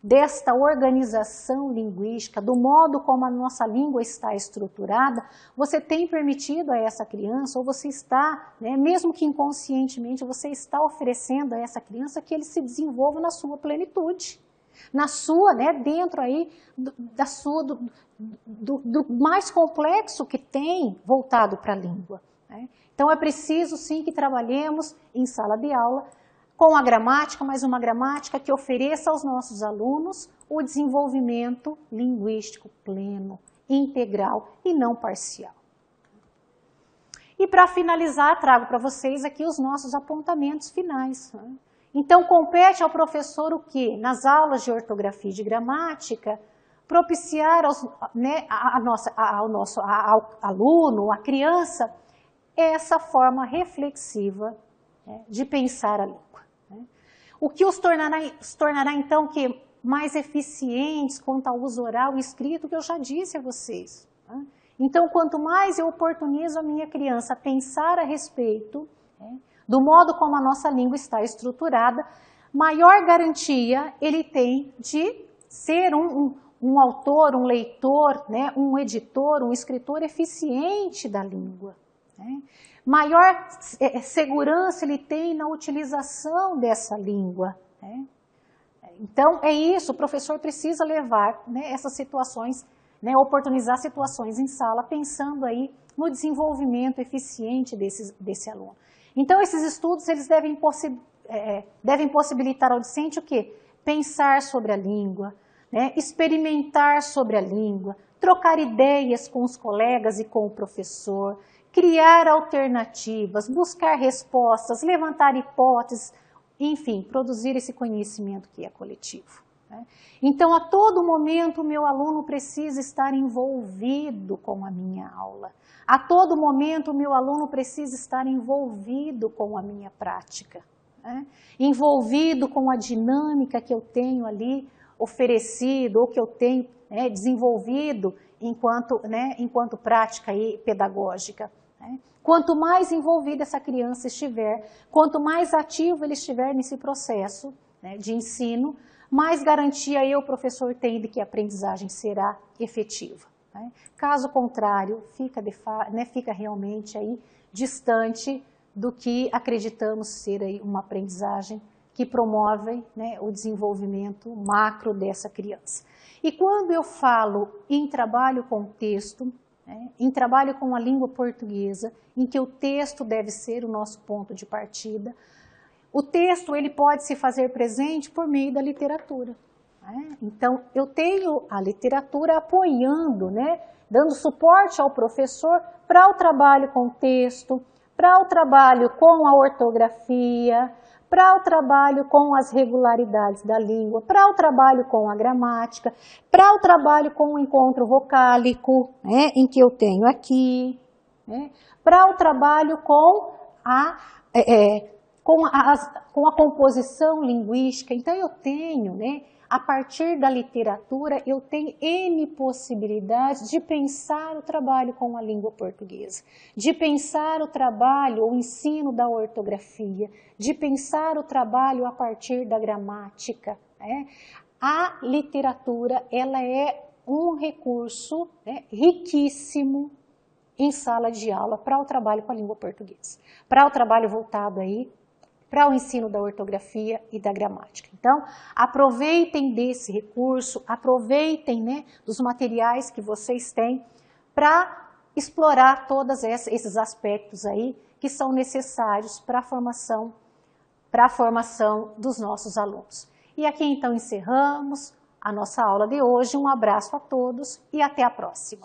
desta organização linguística, do modo como a nossa língua está estruturada, você tem permitido a essa criança, ou você está, mesmo que inconscientemente, você está oferecendo a essa criança que ele se desenvolva na sua plenitude. Na sua, dentro aí do mais complexo que tem voltado para a língua. Então, é preciso, sim, que trabalhemos em sala de aula com a gramática, mas uma gramática que ofereça aos nossos alunos o desenvolvimento linguístico pleno, integral e não parcial. E para finalizar, trago para vocês aqui os nossos apontamentos finais. Então, compete ao professor o quê? Nas aulas de ortografia e de gramática, propiciar ao nosso aluno, à criança, essa forma reflexiva de pensar a língua. O que os tornará, então, mais eficientes quanto ao uso oral e escrito, que eu já disse a vocês. Então, quanto mais eu oportunizo a minha criança a pensar a respeito do modo como a nossa língua está estruturada, maior garantia ele tem de ser um autor, um leitor, um editor, um escritor eficiente da língua. Maior segurança ele tem na utilização dessa língua. Então, é isso, o professor precisa levar essas situações, oportunizar situações em sala, pensando aí no desenvolvimento eficiente desse aluno. Então, esses estudos eles devem possibilitar ao discente o quê? Pensar sobre a língua, experimentar sobre a língua, trocar ideias com os colegas e com o professor, criar alternativas, buscar respostas, levantar hipóteses, enfim, produzir esse conhecimento que é coletivo. Então, a todo momento, o meu aluno precisa estar envolvido com a minha aula. A todo momento, o meu aluno precisa estar envolvido com a minha prática, envolvido com a dinâmica que eu tenho ali oferecido, ou que eu tenho desenvolvido enquanto prática aí pedagógica. Né? Quanto mais envolvida essa criança estiver, quanto mais ativo ele estiver nesse processo, né, de ensino, mais garantia eu, professor, tenho de que a aprendizagem será efetiva. Né? Caso contrário, fica realmente aí distante do que acreditamos ser aí uma aprendizagem que promove, né, o desenvolvimento macro dessa criança. E quando eu falo em trabalho com texto, né, em trabalho com a língua portuguesa, em que o texto deve ser o nosso ponto de partida, o texto ele pode se fazer presente por meio da literatura. Né? Então, eu tenho a literatura apoiando, né, dando suporte ao professor para o trabalho com o texto, para o trabalho com a ortografia, para o trabalho com as regularidades da língua, para o trabalho com a gramática, para o trabalho com o encontro vocálico, né, em que eu tenho aqui, né, para o trabalho com a composição linguística. Então, eu tenho, né, a partir da literatura, eu tenho N possibilidades de pensar o trabalho com a língua portuguesa, de pensar o trabalho, o ensino da ortografia, de pensar o trabalho a partir da gramática. Né? A literatura, ela é um recurso, né, riquíssimo em sala de aula para o trabalho com a língua portuguesa, para o trabalho voltado aí para o ensino da ortografia e da gramática. Então, aproveitem desse recurso, aproveitem, né, dos materiais que vocês têm para explorar todos esses aspectos aí que são necessários para a formação dos nossos alunos. E aqui então encerramos a nossa aula de hoje. Um abraço a todos e até a próxima.